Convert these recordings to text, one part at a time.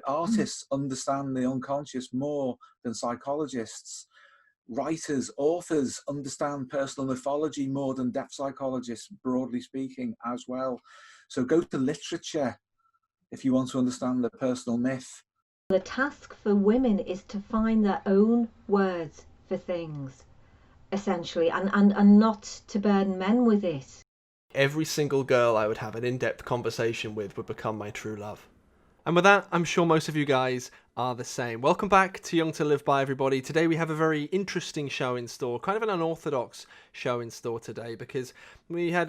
Artists understand the unconscious more than psychologists. Writers, authors understand personal mythology more than depth psychologists, broadly speaking, as well. So go to literature if you want to understand the personal myth. The task for women is to find their own words for things, essentially, and not to burden men with it. Every single girl I would have an in-depth conversation with would become my true love. And with that, I'm sure most of you guys are the same. Welcome back to Jung To Live By, everybody. Today we have a very interesting show in store, kind of an unorthodox show in store today, because we had,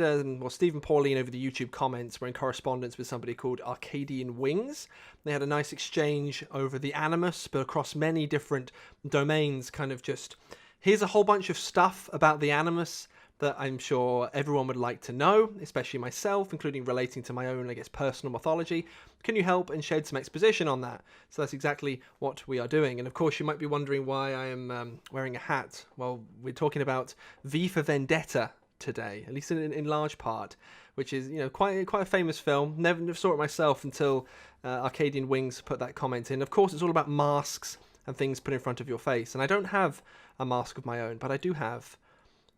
Steve and Pauline over the YouTube comments were in correspondence with somebody called Arcadian Wings. They had a nice exchange over the Animus, but across many different domains, kind of just, here's a whole bunch of stuff about the Animus that I'm sure everyone would like to know, especially myself, including relating to my own, I guess, personal mythology. Can you help and shed some exposition on that? So that's exactly what we are doing. And of course, you might be wondering why I am wearing a hat. Well, we're talking about V for Vendetta today, at least in large part, which is, you know, quite a famous film. Never saw it myself until Arcadian Wings put that comment in. Of course, it's all about masks and things put in front of your face. And I don't have a mask of my own, but I do have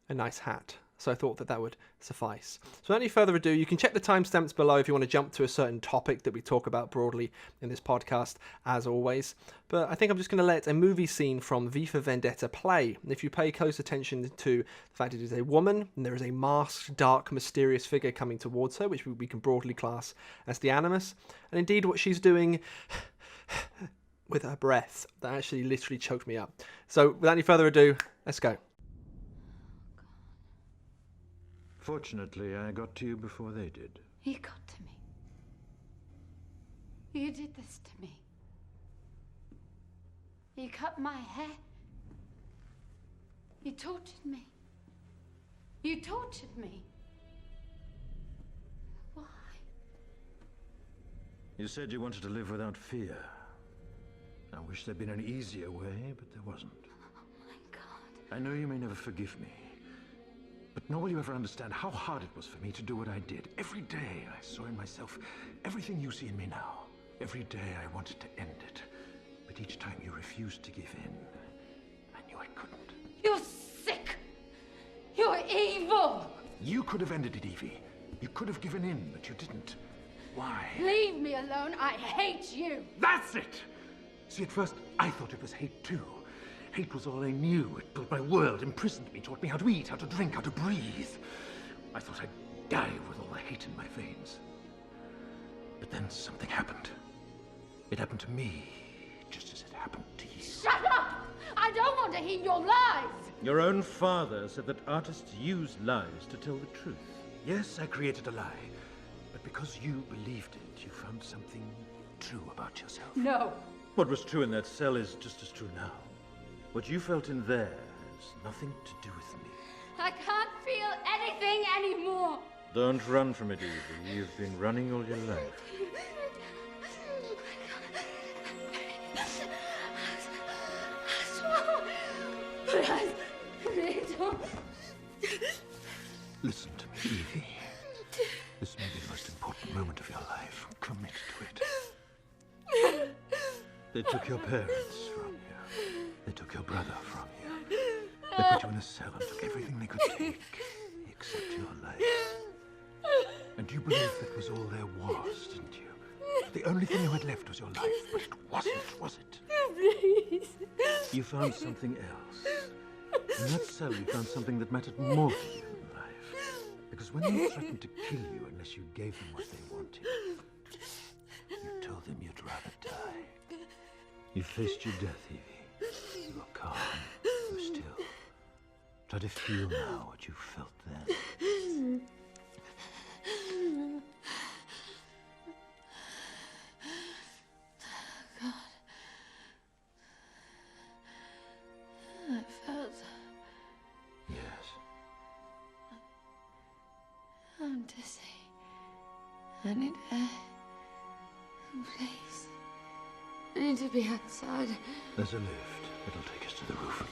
a nice hat, so I thought that would suffice. So without any further ado, you can check the timestamps below if you want to jump to a certain topic that we talk about broadly in this podcast, as always. But I think I'm just going to let a movie scene from V for Vendetta play. And if you pay close attention to the fact it is a woman, and there is a masked, dark, mysterious figure coming towards her, which we can broadly class as the Animus, and indeed what she's doing with her breath, that actually literally choked me up. So without any further ado, let's go. Fortunately, I got to you before they did. You got to me. You did this to me. You cut my hair. You tortured me. You tortured me. Why? You said you wanted to live without fear. I wish there'd been an easier way, but there wasn't. Oh my God. I know you may never forgive me. But nor will you ever understand how hard it was for me to do what I did. Every day I saw in myself everything you see in me now. Every day I wanted to end it. But each time you refused to give in, I knew I couldn't. You're sick. You're evil. You could have ended it, Evie. You could have given in, but you didn't. Why? Leave me alone. I hate you. That's it! See, at first I thought it was hate too. Hate was all I knew. It built my world, imprisoned me, taught me how to eat, how to drink, how to breathe. I thought I'd die with all the hate in my veins. But then something happened. It happened to me, just as it happened to you. Shut up! I don't want to hear your lies! Your own father said that artists use lies to tell the truth. Yes, I created a lie. But because you believed it, you found something true about yourself. No. What was true in that cell is just as true now. What you felt in there has nothing to do with me. I can't feel anything anymore. Don't run from it, Evie. You've been running all your life. Listen to me, Evie. This may be the most important moment of your life. Commit to it. They took your parents from you. They took your brother from you. They put you in a cell and took everything they could take, except your life. And you believed that was all there was, didn't you? The only thing you had left was your life, but it wasn't, was it? Please. You found something else. In that cell, you found something that mattered more to you in life. Because when they threatened to kill you unless you gave them what they wanted, you told them you'd rather die. You faced your death, Evie. You were calm. You were still. Try to feel now what you felt then. God. I felt... Yes. I'm dizzy. I need air. Please. I need to be outside. There's a lift. It'll take us to the roof.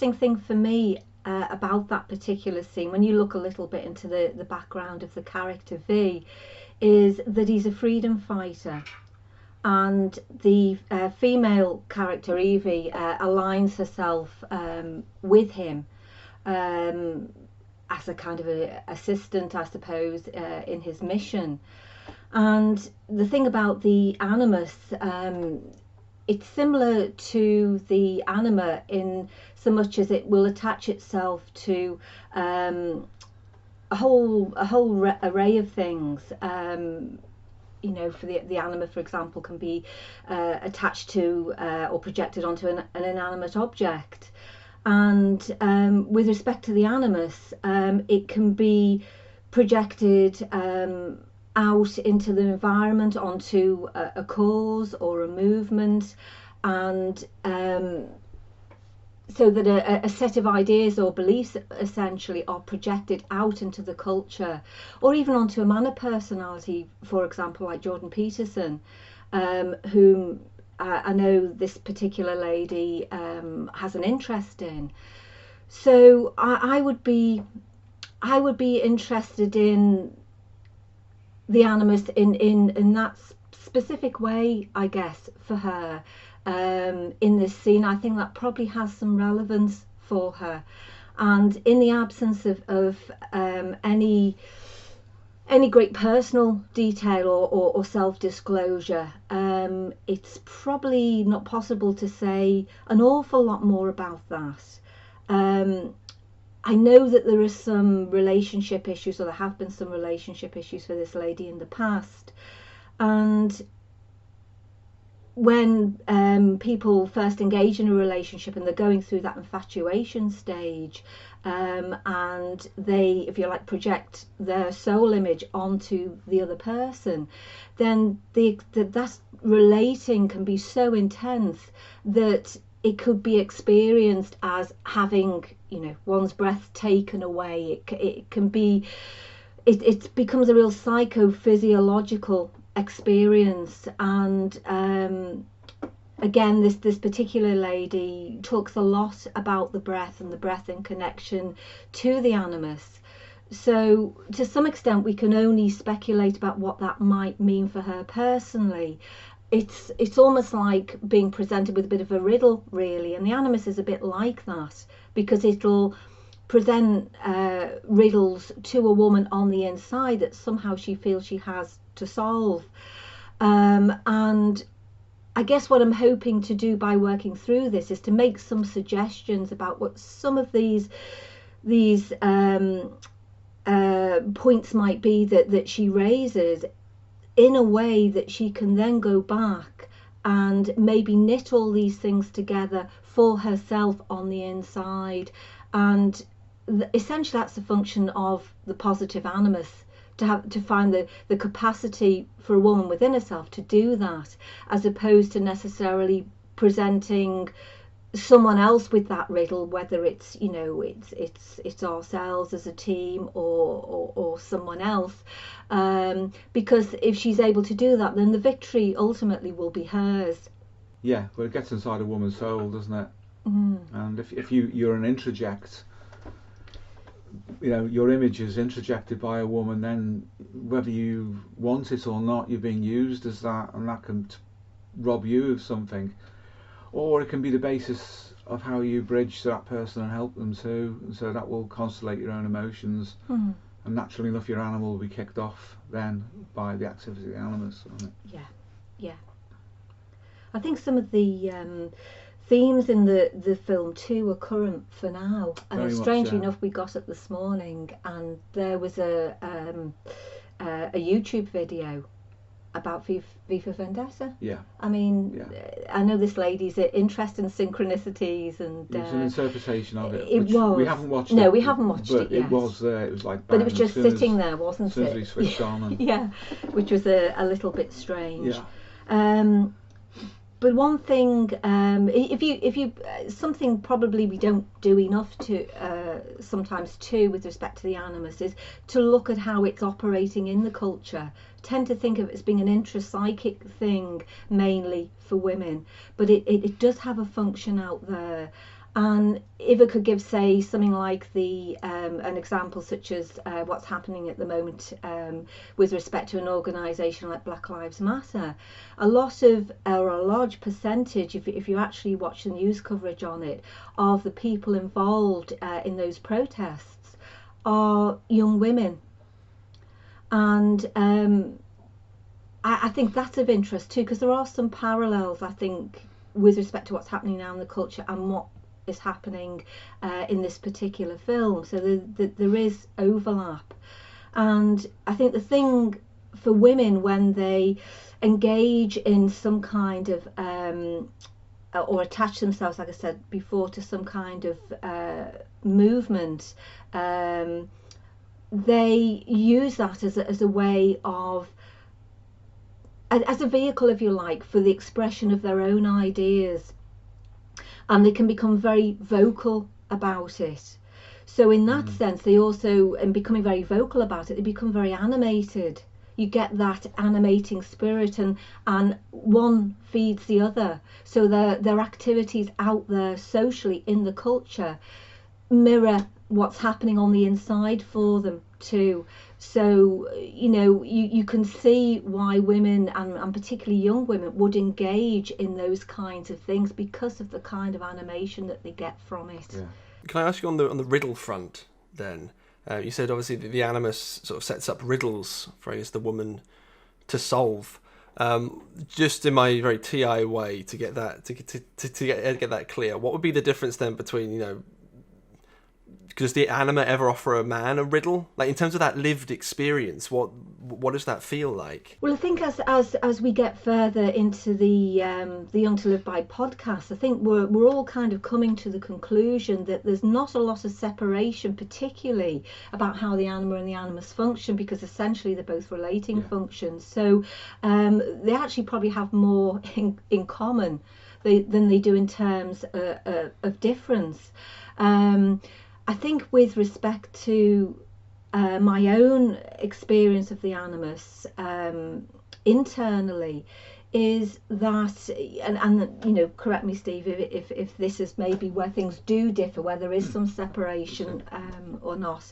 interesting thing for me about that particular scene, when you look a little bit into the background of the character V, is that he's a freedom fighter. And the female character Evie aligns herself with him as a kind of a assistant, I suppose, in his mission. And the thing about the Animus, it's similar to the Anima in so much as it will attach itself to a whole array of things. You know, for the Anima, for example, can be attached to or projected onto an inanimate object. And with respect to the Animus, it can be projected out into the environment, onto a cause or a movement, and so that a set of ideas or beliefs essentially are projected out into the culture, or even onto a man of personality, for example, like Jordan Peterson, whom I know this particular lady has an interest in. So I would be interested in the Animus in that specific way, I guess, for her. In this scene, I think that probably has some relevance for her, and in the absence of any great personal detail or self-disclosure, it's probably not possible to say an awful lot more about that. I know that there are some relationship issues, or there have been some relationship issues for this lady in the past, and when people first engage in a relationship and they're going through that infatuation stage, and they, if you like, project their soul image onto the other person, then that relating can be so intense that it could be experienced as having, you know, one's breath taken away. It can be, it becomes a real psychophysiological experience. And again, this particular lady talks a lot about the breath and the breath in connection to the Animus. So to some extent we can only speculate about what that might mean for her personally. It's almost like being presented with a bit of a riddle, really, and the Animus is a bit like that, because it'll present riddles to a woman on the inside that somehow she feels she has to solve. And I guess what I'm hoping to do by working through this is to make some suggestions about what some of these points might be that she raises, in a way that she can then go back and maybe knit all these things together for herself on the inside. And essentially that's a function of the positive Animus, to find the capacity for a woman within herself to do that, as opposed to necessarily presenting someone else with that riddle, whether it's, you know, it's ourselves as a team or someone else, because if she's able to do that, then the victory ultimately will be hers. Yeah, well, it gets inside a woman's soul, doesn't it? And if you're an introject, you know, your image is introjected by a woman, then whether you want it or not, you're being used as that, and that can rob you of something. Or it can be the basis of how you bridge to that person and help them too, and so that will constellate your own emotions. And naturally enough, your animal will be kicked off then by the activity of the Animus. Yeah. I think some of the themes in the film too are current for now, and strangely enough, we got it this morning, and there was a YouTube video about V for Vendetta. Yeah. I mean, I know this lady's interest in synchronicities, and it was an interpretation of it. It was. We haven't watched it. No, we haven't watched it yet. It was there. It was like. But it was just sitting there, wasn't it? As soon as we switched on. And yeah, which was a little bit strange. Yeah. But one thing, if you something probably we don't do enough to sometimes too with respect to the Animus, is to look at how it's operating in the culture. Tend to think of it as being an intrapsychic thing mainly for women, but it does have a function out there, And if I could give, say, something like an example such as what's happening at the moment with respect to an organisation like Black Lives Matter, a large percentage, if you actually watch the news coverage on it, of the people involved in those protests are young women. And I think that's of interest too, because there are some parallels, I think, with respect to what's happening now in the culture and what is happening in this particular film. So there is overlap. And I think the thing for women when they engage in some kind of or attach themselves, like I said before, to some kind of movement, they use that as a way of, as a vehicle, if you like, for the expression of their own ideas. And they can become very vocal about it. So in that sense, they also, in becoming very vocal about it, they become very animated. You get that animating spirit, and one feeds the other. So their activities out there socially in the culture mirror what's happening on the inside for them too. So you can see why women, and particularly young women, would engage in those kinds of things because of the kind of animation that they get from it. Yeah. Can I ask you on the riddle front then? You said obviously the Animus sort of sets up riddles for, I guess, the woman to solve. Just in my very TI way to get that to get that clear, what would be the difference then between, does the anima ever offer a man a riddle? Like, in terms of that lived experience, what does that feel like? Well, I think as we get further into the Jung To Live By podcast, I think we're all kind of coming to the conclusion that there's not a lot of separation, particularly about how the anima and the animus function, because essentially they're both relating functions. So they actually probably have more in common than they do in terms of difference. I think with respect to my own experience of the animus internally, is that, and correct me, Steve, if this is maybe where things do differ, where there is some separation or not,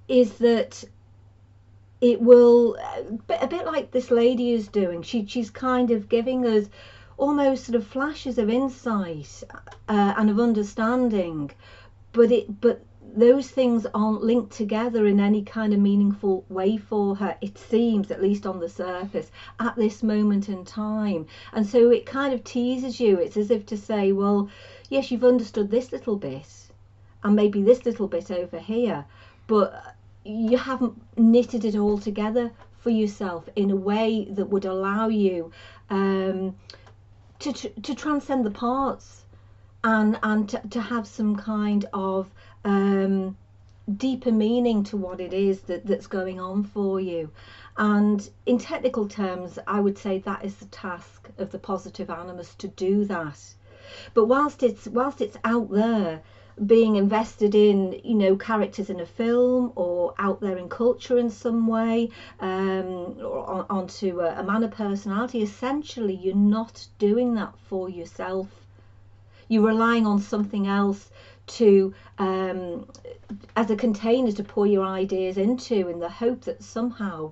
is that it will, a bit like this lady is doing, she's kind of giving us almost sort of flashes of insight and of understanding, but those things aren't linked together in any kind of meaningful way for her, it seems, at least on the surface, at this moment in time. And so it kind of teases you. It's as if to say, well, yes, you've understood this little bit and maybe this little bit over here, but you haven't knitted it all together for yourself in a way that would allow you to transcend the parts and to have some kind of deeper meaning to what it is that's going on for you. And in technical terms, I would say that is the task of the positive animus, to do that. But whilst it's out there being invested in characters in a film, or out there in culture in some way, or onto a man of personality, essentially you're not doing that for yourself. You're relying on something else to as a container to pour your ideas into, in the hope that somehow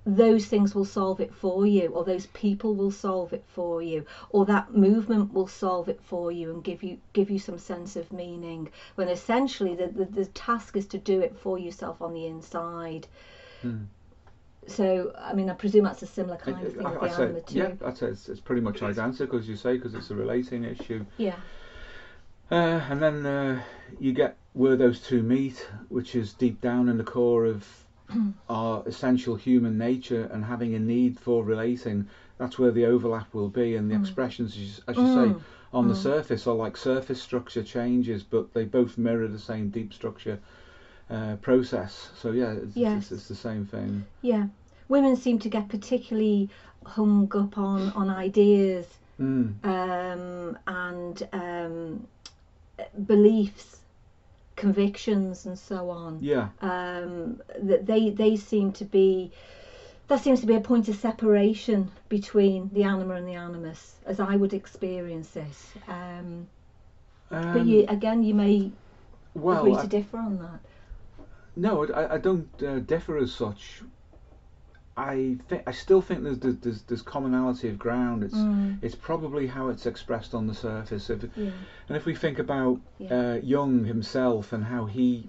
those things will solve it for you, or those people will solve it for you, or that movement will solve it for you and give you some sense of meaning, when essentially the task is to do it for yourself on the inside. So I mean, I presume that's a similar kind of thing with the anima too. Yeah, I'd say it's pretty much identical, as you say, because it's a relating issue. Yeah. And then you get where those two meet, which is deep down in the core of our essential human nature and having a need for relating. That's where the overlap will be, and the expressions, as you say, on the surface are like surface structure changes, but they both mirror the same deep structure process. So yeah, it's the same thing. Yeah, women seem to get particularly hung up on ideas and beliefs, convictions, and so on. Yeah. That they seem to be. That seems to be a point of separation between the anima and the animus, as I would experience it. But you may agree to differ on that. No, I don't differ as such. I still think there's commonality of ground. It's probably how it's expressed on the surface. And if we think about Jung himself and how he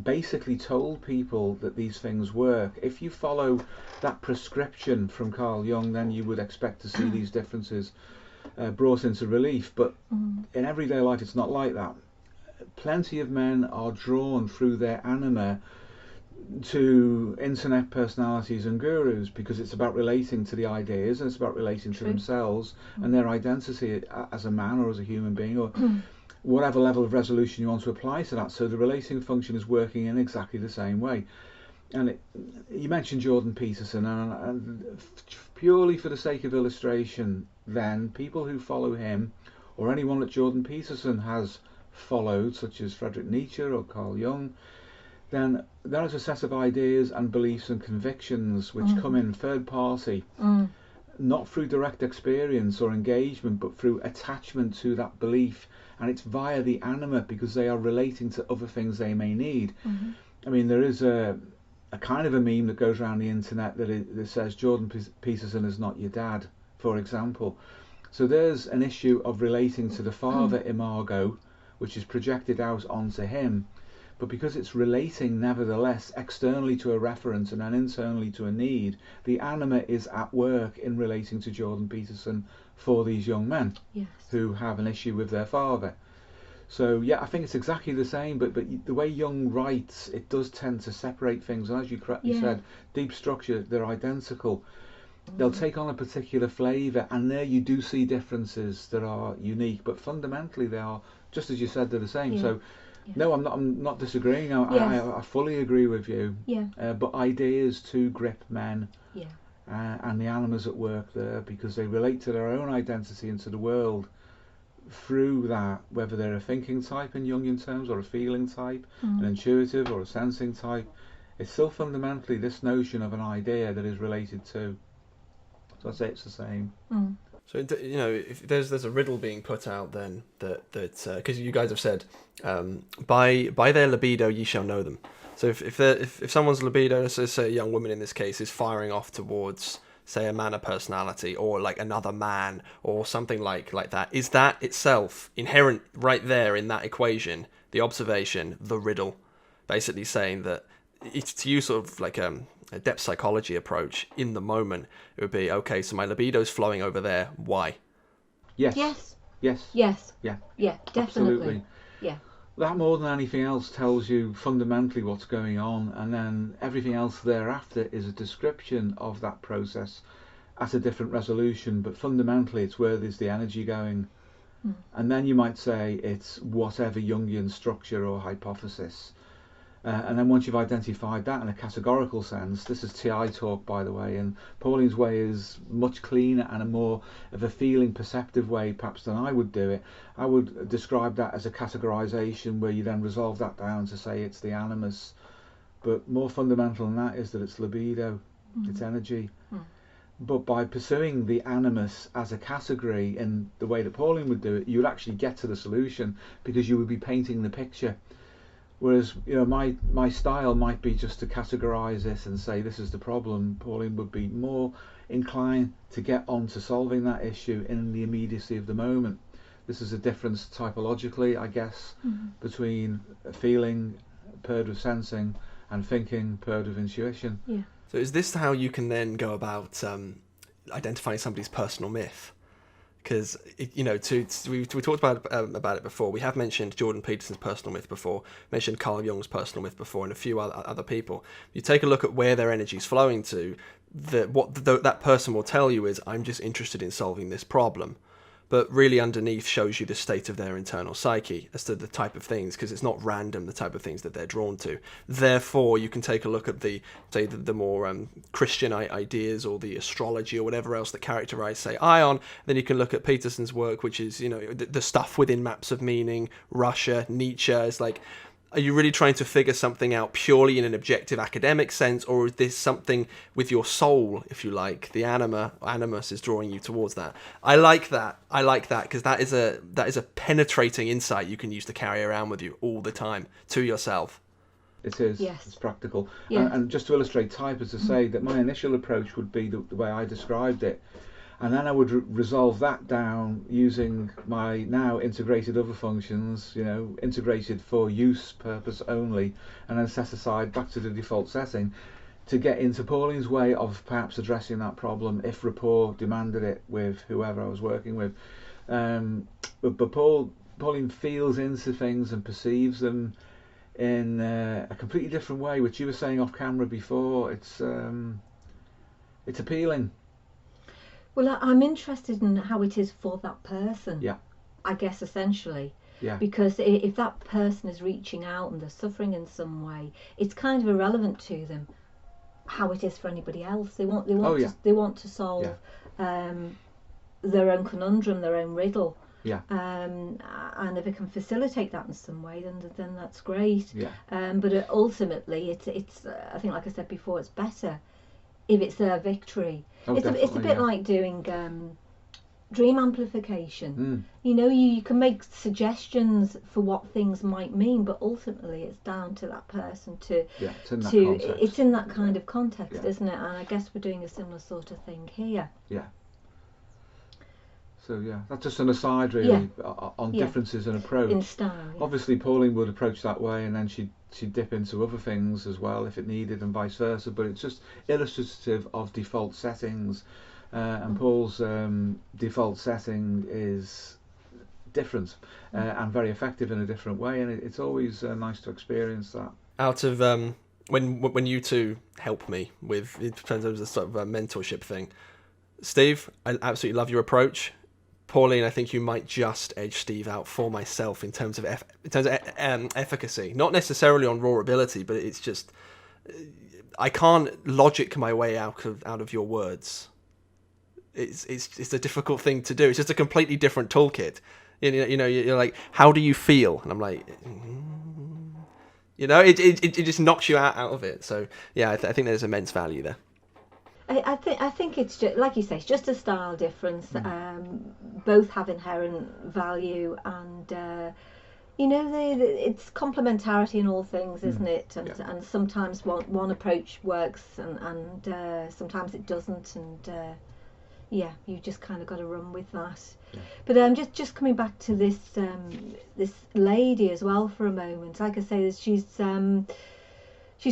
basically told people that these things work, if you follow that prescription from Carl Jung, then you would expect to see these differences brought into relief. But in everyday life, it's not like that. Plenty of men are drawn through their anima to internet personalities and gurus because it's about relating to the ideas, and it's about relating to themselves and their identity as a man or as a human being, or whatever level of resolution you want to apply to that. So the relating function is working in exactly the same way. And you mentioned Jordan Peterson, and purely for the sake of illustration, then people who follow him, or anyone that Jordan Peterson has followed, such as Friedrich Nietzsche or Carl Jung, then there is a set of ideas and beliefs and convictions which come in third party, not through direct experience or engagement, but through attachment to that belief. And it's via the anima, because they are relating to other things they may need. I mean, there is a kind of a meme that goes around the internet that says Jordan Peterson is not your dad, for example. So there's an issue of relating to the father imago, which is projected out onto him. But because it's relating nevertheless externally to a reference and then internally to a need, the anima is at work in relating to Jordan Peterson for these young men who have an issue with their father. So yeah, I think it's exactly the same, but the way Jung writes, it does tend to separate things. And as you correctly said, deep structure, they're identical. They'll take on a particular flavour, and there you do see differences that are unique, but fundamentally they are, just as you said, they're the same. So no, I'm not disagreeing. I fully agree with you. But ideas to grip men, and the animas at work there, because they relate to their own identity and to the world through that, whether they're a thinking type in Jungian terms, or a feeling type, an intuitive or a sensing type. It's still fundamentally this notion of an idea that is related to. So I'd say it's the same. So if there's a riddle being put out, then that because you guys have said, by their libido ye shall know them. So if someone's libido, so say a young woman in this case, is firing off towards, say, a man of personality, or like another man, or something like that, is that itself inherent right there in that equation, the observation, the riddle, basically saying that it's, to use sort of like a depth psychology approach in the moment, it would be, okay, so my libido's flowing over there, why? Yeah, definitely. absolutely. Yeah, that more than anything else tells you fundamentally what's going on, and then everything else thereafter is a description of that process at a different resolution, but fundamentally it's where there's the energy going. And then you might say it's whatever Jungian structure or hypothesis. And then once you've identified that in a categorical sense, this is TI talk, by the way, and Pauline's way is much cleaner and a more of a feeling perceptive way perhaps than I would do it. I would describe that as a categorization where you then resolve that down to say it's the animus. But more fundamental than that is that it's libido, it's energy. But by pursuing the animus as a category in the way that Pauline would do it, you would actually get to the solution, because you would be painting the picture. Whereas, my style might be just to categorize this and say this is the problem. Pauline would be more inclined to get on to solving that issue in the immediacy of the moment. This is a difference typologically, I guess, between feeling paired with sensing and thinking paired with intuition. So is this how you can then go about identifying somebody's personal myth? Because we talked about it before. We have mentioned Jordan Peterson's personal myth before, mentioned Carl Jung's personal myth before, and a few other people. You take a look at where their energy is flowing to. That person will tell you is, I'm just interested in solving this problem. But really underneath shows you the state of their internal psyche as to the type of things, because it's not random, the type of things that they're drawn to. Therefore, you can take a look at the more Christian ideas, or the astrology, or whatever else that characterize, say, Ion. Then you can look at Peterson's work, which is, the stuff within maps of meaning, Russia, Nietzsche. It's like, Are you really trying to figure something out purely in an objective academic sense, or is this something with your soul, if you like? The Animus is drawing you towards that. I like that because that is a penetrating insight you can use to carry around with you all the time to yourself. It is. Yes. It's practical. Yes. And just to illustrate type, as to say that my initial approach would be the way I described it. And then I would resolve that down using my now integrated other functions, integrated for use purpose only, and then set aside back to the default setting to get into Pauline's way of perhaps addressing that problem if rapport demanded it with whoever I was working with. But Pauline feels into things and perceives them in a completely different way, which you were saying off camera before. It's appealing. Well, I'm interested in how it is for that person. Yeah. I guess essentially. Yeah. Because if that person is reaching out and they're suffering in some way, it's kind of irrelevant to them how it is for anybody else. They want to solve their own conundrum, their own riddle. Yeah. And if it can facilitate that in some way, then that's great. Yeah. But ultimately, it's I think, like I said before, it's better if it's their victory. It's a bit like doing dream amplification. You can make suggestions for what things might mean, but ultimately it's down to that person it's in that kind of context, isn't it? And I guess we're doing a similar sort of thing here. Yeah. So that's just an aside really on differences in approach. In style. Yeah. Obviously Pauline would approach that way, and then she'd dip into other things as well if it needed, and vice versa. But it's just illustrative of default settings, and Paul's default setting is different and very effective in a different way, and it's always nice to experience that. Out of when you two help me with, in terms of the sort of mentorship thing, Steve, I absolutely love your approach. Pauline, I think you might just edge Steve out for myself in terms of efficacy, not necessarily on raw ability, but it's just I can't logic my way out of your words. It's a difficult thing to do. It's just a completely different toolkit. You're like, how do you feel? And I'm like, it just knocks you out of it. So yeah, I think there's immense value there. I think it's just, like you say, it's just a style difference. Both have inherent value, and it's complementarity in all things, isn't it? And sometimes one approach works, and sometimes it doesn't, and you just kind of got to run with that. Yeah. But just coming back to this lady as well for a moment. Like I say, she's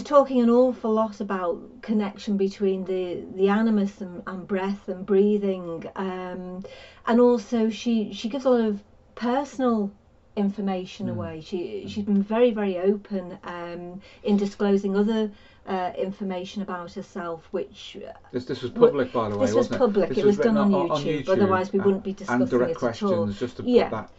talking an awful lot about connection between the animus and breath and breathing, and also she gives a lot of personal information away. She's been very, very open in disclosing other information about herself, which this was public, by the way. This was public. It was done on YouTube. Otherwise, we wouldn't be discussing and direct it questions, at all. just to put that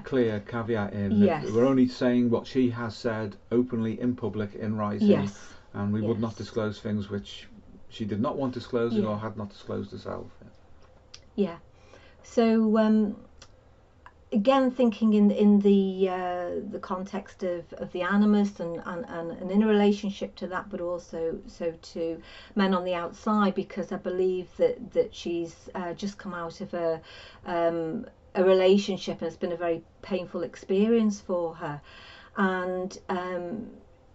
clear caveat in. Yes. We're only saying what she has said openly in public in writing. Yes. And we would not disclose things which she did not want disclosing or had not disclosed herself. Yeah. So again, thinking in the context of the animus and in a relationship to that, but also to men on the outside, because I believe that she's just come out of a relationship, and it's been a very painful experience for her. And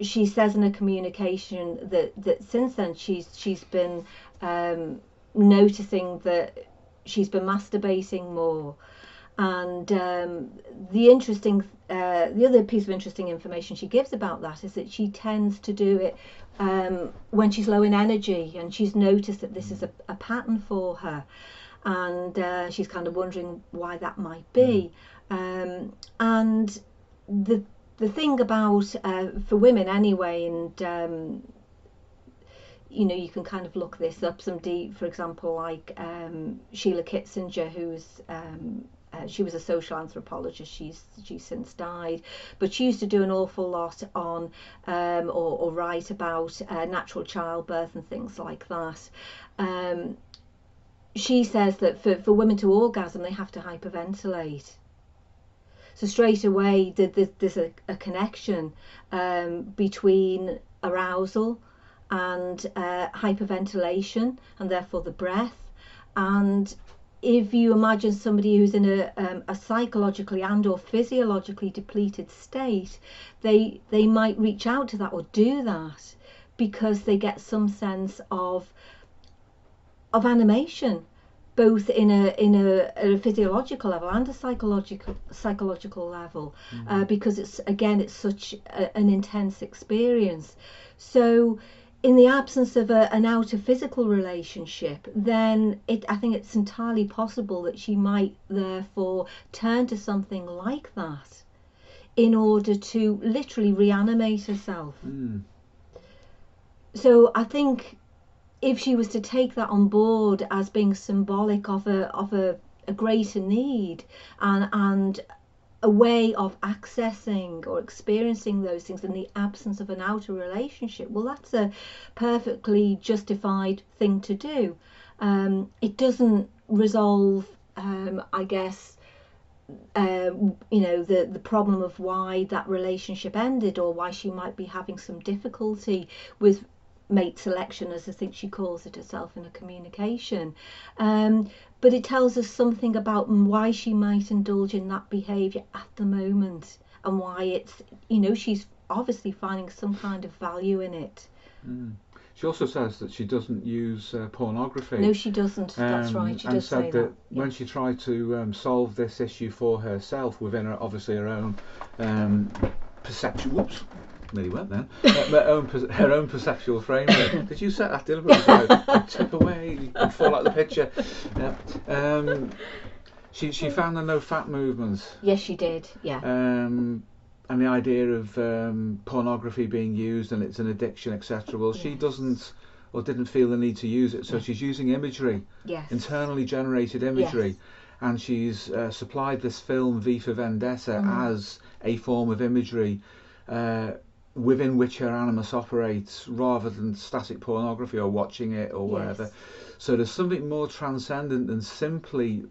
she says in a communication that since then she's been noticing that she's been masturbating more. And the other piece of interesting information she gives about that is that she tends to do it when she's low in energy, and she's noticed that this is a pattern for her, and she's kind of wondering why that might be. And the thing about for women anyway, and you can kind of look this up some deep, for example, like Sheila Kitzinger, who's she was a social anthropologist. She's since died, but she used to do an awful lot on or write about natural childbirth and things like that. She says that for women to orgasm, they have to hyperventilate. So straight away there's a connection between arousal and hyperventilation, and therefore the breath. And if you imagine somebody who's in a psychologically and or physiologically depleted state, they might reach out to that or do that because they get some sense of animation, both in a physiological level and a psychological level, because it's such an intense experience. So in the absence of an outer physical relationship, then I think it's entirely possible that she might therefore turn to something like that in order to literally reanimate herself. So I think if she was to take that on board as being symbolic of a greater need and a way of accessing or experiencing those things in the absence of an outer relationship, well, that's a perfectly justified thing to do. It doesn't resolve, I guess, the problem of why that relationship ended, or why she might be having some difficulty with mate selection, as I think she calls it herself in a communication. But it tells us something about why she might indulge in that behaviour at the moment, and why it's, she's obviously finding some kind of value in it. She also says that she doesn't use pornography. No, she doesn't. That's right. She does say that. When she tried to solve this issue for herself within her own perception. Whoops. Nearly went then. Her own perceptual framework. Did you set that deliberately? So tip away, you can fall out of the picture. She found the no fat movement. Yes, she did. Yeah. And the idea of pornography being used and it's an addiction, etc. Well, she doesn't or didn't feel the need to use it, so she's using imagery, internally generated imagery, and she's supplied this film V for Vendetta as a form of imagery within which her animus operates, rather than static pornography or watching it or whatever. So there's something more transcendent than simply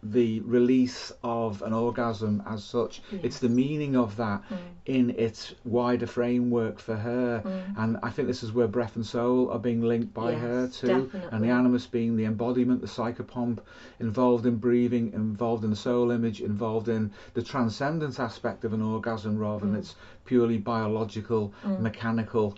the release of an orgasm as such. It's the meaning of that in its wider framework for her, and I think this is where breath and soul are being linked by her too, and the animus being the embodiment, the psychopomp, involved in breathing, involved in the soul image, involved in the transcendent aspect of an orgasm rather than its purely biological, mechanical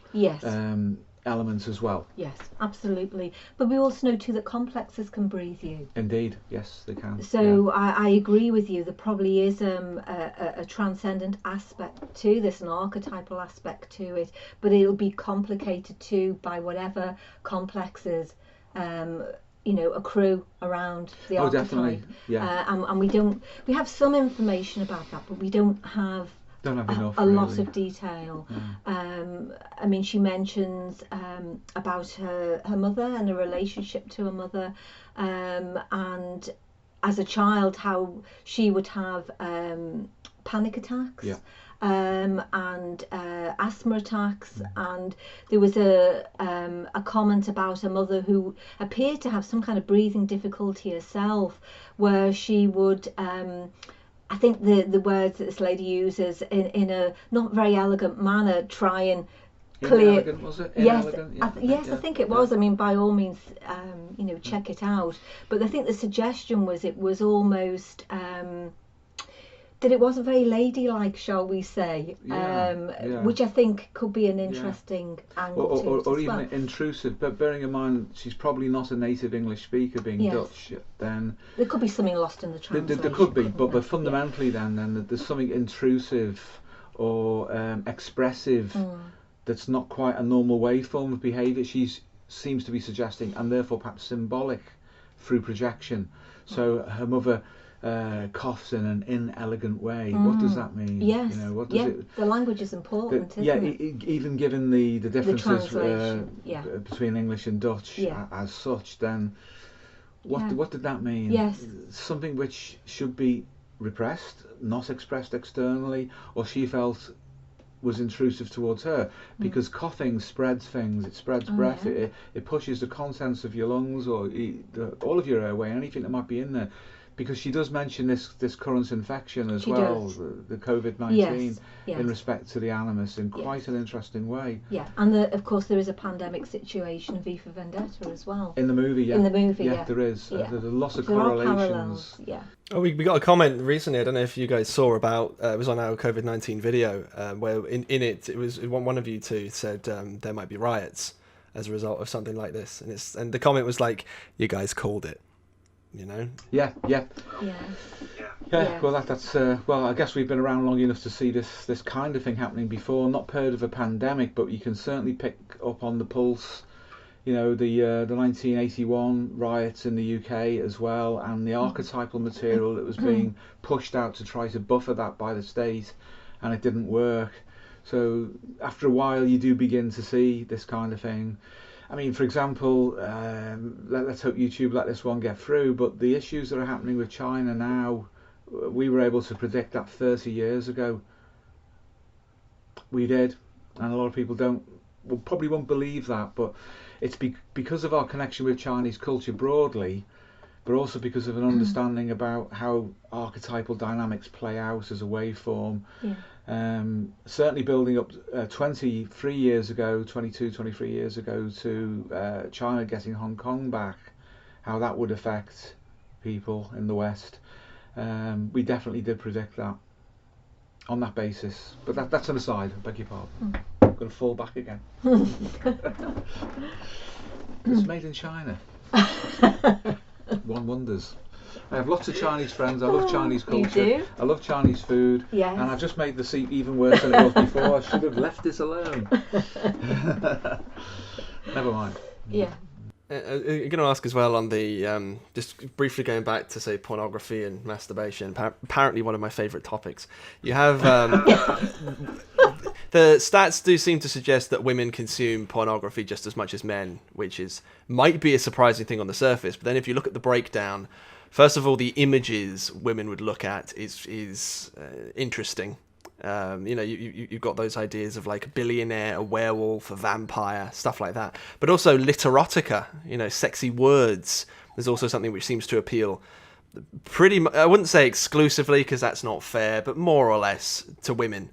elements as well. Yes, absolutely. But we also know too that complexes can breathe you. Indeed, yes, they can. So I agree with you. There probably is a transcendent aspect to this, an archetypal aspect to it, but it'll be complicated too by whatever complexes accrue around the archetype. Definitely, and we have some information about that, but we don't have enough, a lot of detail. I mean, she mentions about her mother and a relationship to her mother, and as a child how she would have panic attacks and asthma attacks, and there was a comment about her mother who appeared to have some kind of breathing difficulty herself, where she would I think the words that this lady uses in a not very elegant manner try and clear. Inelegant, was it? Inelegant? I think it was. I mean, by all means, check it out. But I think the suggestion was it was almost that it wasn't very ladylike, shall we say? Which I think could be an interesting angle to it, or even intrusive. But bearing in mind she's probably not a native English speaker, being Dutch, then there could be something lost in the translation. There could be, but fundamentally then there's something intrusive or expressive that's not quite a normal waveform of behaviour. She seems to be suggesting, and therefore perhaps symbolic through projection. So her mother coughs in an inelegant way. What does that mean? Yes. What does it? The language is important, isn't it? Even given the differences between English and Dutch as such, then what did that mean? Yes. Something which should be repressed, not expressed externally, or she felt was intrusive towards her, because coughing spreads things. It spreads breath. It pushes the contents of your lungs or all of your airway, anything that might be in there, because she does mention this current infection as She well, does. the COVID-19, Yes, yes. in respect to the Animus in quite Yes. an interesting way. Yeah, and of course there is a pandemic situation, V for Vendetta as well. In the movie, yeah. In the movie, yeah. there is. Yeah. There's lots of There are correlations. parallels, yeah. Oh, we got a comment recently. I don't know if you guys saw about. It was on our COVID-19 video where in it was one of you two said there might be riots as a result of something like this, and the comment was like, "You guys called it," you know. Yeah. Yeah. Yeah, well, that's well, I guess we've been around long enough to see this kind of thing happening before. Not heard of a pandemic, but you can certainly pick up on the pulse. You know, the 1981 riots in the UK as well, and the archetypal material that was being pushed out to try to buffer that by the state, and it didn't work. So after a while, you do begin to see this kind of thing. I mean, for example, let's hope YouTube let this one get through, but the issues that are happening with China now, we were able to predict that 30 years ago. We did, and a lot of people probably won't believe that, but it's because of our connection with Chinese culture broadly, but also because of an understanding about how archetypal dynamics play out as a waveform. Yeah. Certainly building up 23 years ago to China getting Hong Kong back, how that would affect people in the West. We definitely did predict that on that basis. But that's an aside, I beg your pardon. I'm going to fall back again. It's made in China. One wonders. I have lots of Chinese friends. I love Chinese culture. You do? I love Chinese food. Yes. And I've just made the seat even worse than it was before. I should have left this alone. Never mind. Yeah. I'm going to ask as well on the just briefly going back to say pornography and masturbation. Apparently, one of my favourite topics. You have the stats do seem to suggest that women consume pornography just as much as men, which might be a surprising thing on the surface. But then, if you look at the breakdown, first of all, the images women would look at is interesting. You know, you've got those ideas of like a billionaire, a werewolf, a vampire, stuff like that. But also literotica, you know, sexy words. There's also something which seems to appeal I wouldn't say exclusively because that's not fair, but more or less to women.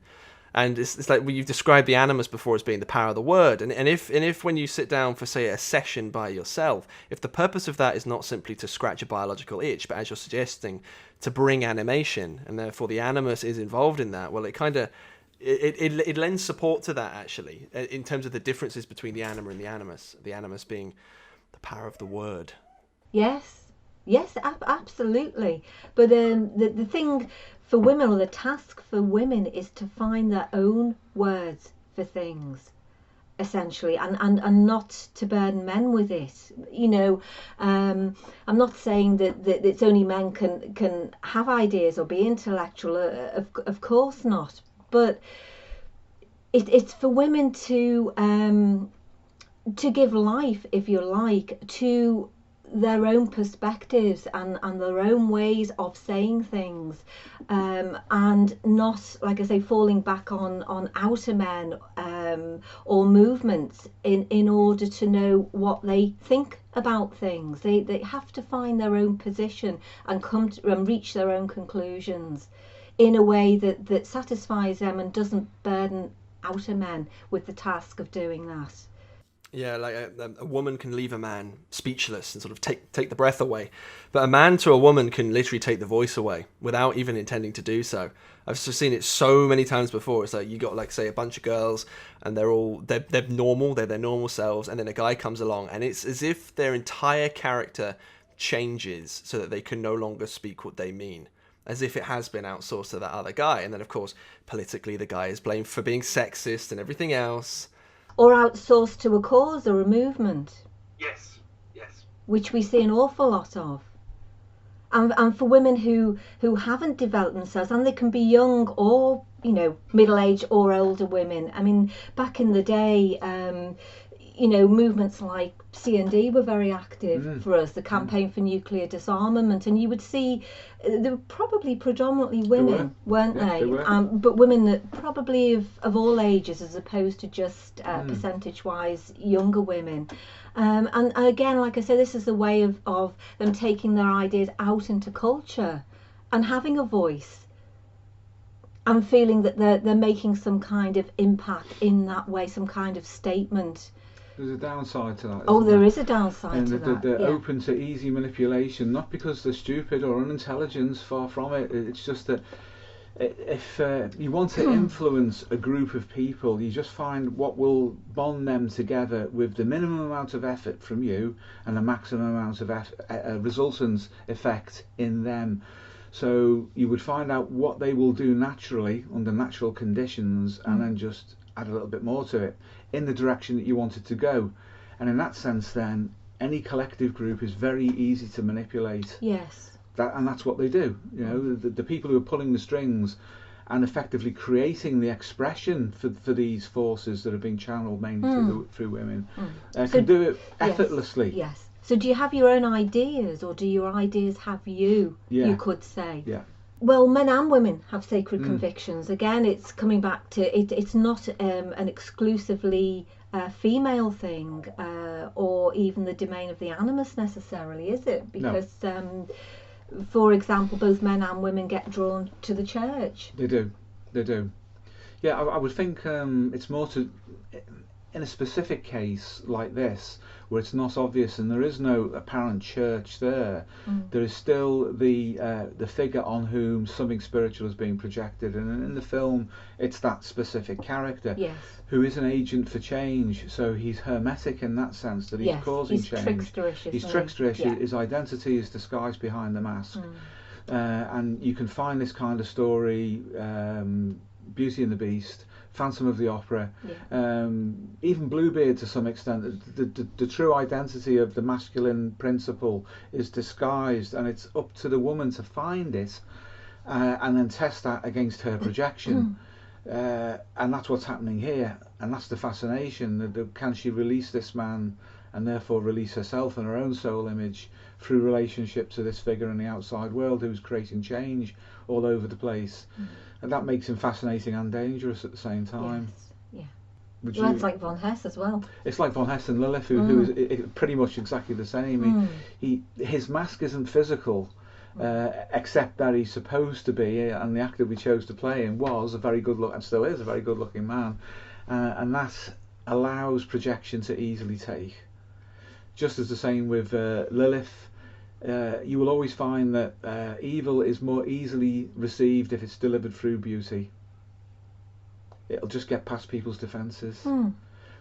And it's like you've described the Animus before as being the power of the word. And if when you sit down for, say, a session by yourself, if the purpose of that is not simply to scratch a biological itch, but as you're suggesting, to bring animation, and therefore the Animus is involved in that, well, it kind of it lends support to that, actually, in terms of the differences between the Anima and the Animus being the power of the word. Yes, absolutely. But the thing for women, or the task for women, is to find their own words for things, essentially, and not to burden men with it. You know, I'm not saying that it's only men can have ideas or be intellectual. Of course not. But it's for women to give life, if you like, to their own perspectives and their own ways of saying things, and not, like I say, falling back on outer men or movements in order to know what they think about things. They have to find their own position and and reach their own conclusions in a way that satisfies them and doesn't burden outer men with the task of doing that. Yeah, like a woman can leave a man speechless and sort of take the breath away. But a man to a woman can literally take the voice away without even intending to do so. I've just seen it so many times before. It's like you got, like, say, a bunch of girls and they're normal, they're their normal selves, and then a guy comes along and it's as if their entire character changes so that they can no longer speak what they mean, as if it has been outsourced to that other guy. And then, of course, politically the guy is blamed for being sexist and everything else. Or outsourced to a cause or a movement. Yes. Which we see an awful lot of. And for women who haven't developed themselves, and they can be young or, you know, middle-aged or older women. I mean, back in the day, you know, movements like C&D were very active for us, the campaign for nuclear disarmament, and you would see they were probably predominantly women, weren't Yeah, they? they were. But women that probably of all ages, as opposed to just percentage-wise younger women. And again, like I said, this is a way of them taking their ideas out into culture and having a voice. I'm feeling that they're making some kind of impact in that way, some kind of statement. There's a downside to that. Oh, there there is a downside to that. They're yeah. open to easy manipulation, not because they're stupid or unintelligent, far from it. It's just that if you want to influence a group of people, you just find what will bond them together with the minimum amount of effort from you and the maximum amount of resultant effect in them. So you would find out what they will do naturally under natural conditions and then just add a little bit more to it in the direction that you want it to go. And in that sense then, any collective group is very easy to manipulate. Yes. And that's what they do. You know, the people who are pulling the strings and effectively creating the expression for these forces that are being channeled mainly through women can do it effortlessly. Yes. So do you have your own ideas, or do your ideas have you, you could say? Yeah. Well, men and women have sacred convictions. Again, it's coming back to it. It's not an exclusively female thing, or even the domain of the Animus necessarily, is it? Because, for example, both men and women get drawn to the church. They do. Yeah, I would think it's more to, in a specific case like this, where it's not obvious and there is no apparent church there, there is still the figure on whom something spiritual is being projected, and in the film it's that specific character who is an agent for change. So he's hermetic in that sense, that he's causing change. He's tricksterish. His identity is disguised behind the mask. And you can find this kind of story, Beauty and the Beast, Phantom of the Opera, even Bluebeard to some extent. The true identity of the masculine principle is disguised, and it's up to the woman to find it and then test that against her projection. And that's what's happening here, and that's the fascination. Can she release this man and therefore release herself and her own soul image through relationship to this figure in the outside world who's creating change all over the place? And that makes him fascinating and dangerous at the same time. Yes, yeah. Well, it's like Von Hess as well. It's like Von Hess and Lilith, who is pretty much exactly the same. His mask isn't physical, except that he's supposed to be, and the actor we chose to play him was a very good look, and still is a very good looking man, and that allows projection to easily take. Just as the same with Lilith. You will always find that evil is more easily received if it's delivered through beauty. It'll just get past people's defences.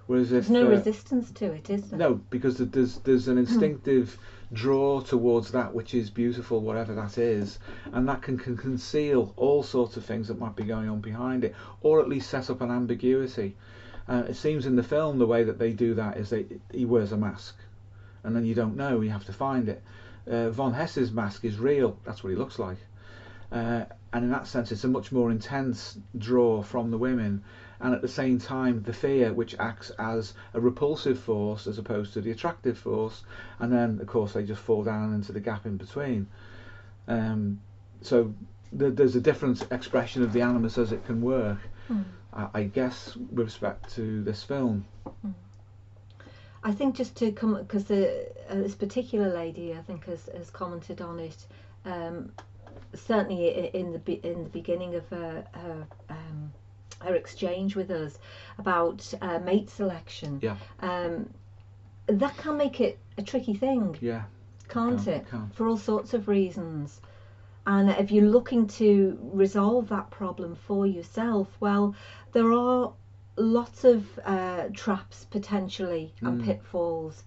Whereas there's no resistance to it, is there? No, because there's an instinctive draw towards that which is beautiful, whatever that is, and that can conceal all sorts of things that might be going on behind it, or at least set up an ambiguity. It seems in the film the way that they do that is he wears a mask, and then you don't know, you have to find it. Von Hess's mask is real, that's what he looks like, and in that sense it's a much more intense draw from the women, and at the same time the fear, which acts as a repulsive force as opposed to the attractive force, and then of course they just fall down into the gap in between. So there's a different expression of the Animus as it can work, I guess, with respect to this film. I think just to come, because this particular lady, I think, has commented on it. Certainly in the beginning of her exchange with us about mate selection. That can make it a tricky thing. Can't it? For all sorts of reasons. And if you're looking to resolve that problem for yourself, well, there are lots of traps potentially and pitfalls.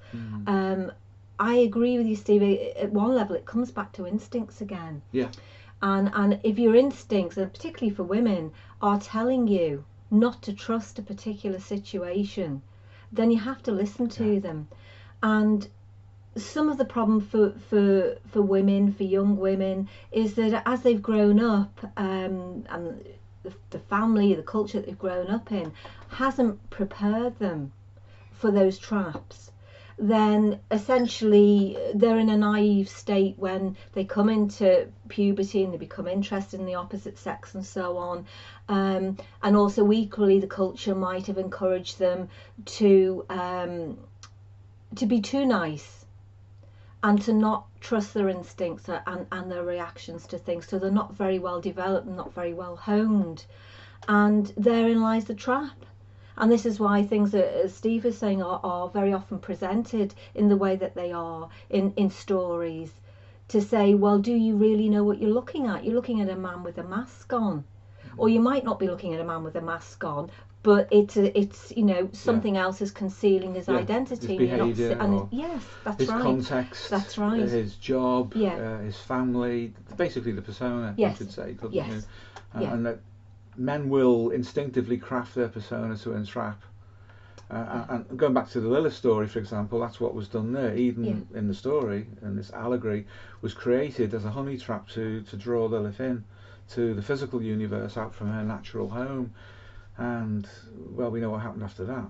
I agree with you, Steve. At one level it comes back to instincts again, and if your instincts, and particularly for women, are telling you not to trust a particular situation, then you have to listen to them. And some of the problem for women, for young women, is that as they've grown up, and the family, the culture that they've grown up in hasn't prepared them for those traps, then essentially they're in a naive state when they come into puberty and they become interested in the opposite sex and so on. And also equally, the culture might have encouraged them to be too nice and to not trust their instincts and their reactions to things. So they're not very well developed and not very well honed. And therein lies the trap. And this is why things that, as Steve is saying, are very often presented in the way that they are in stories, to say, well, do you really know what you're looking at? You're looking at a man with a mask on. Or you might not be looking at a man with a mask on, but it's something else is concealing his identity. His behaviour, yes, that's his right. Context, that's right. His job, his family, basically the persona, yes. you could say, couldn't yes. you? And that men will instinctively craft their persona to entrap. And going back to the Lilith story, for example, that's what was done there. Eden, in the story, and this allegory, was created as a honey trap to draw Lilith in to the physical universe out from her natural home. And, well, we know what happened after that.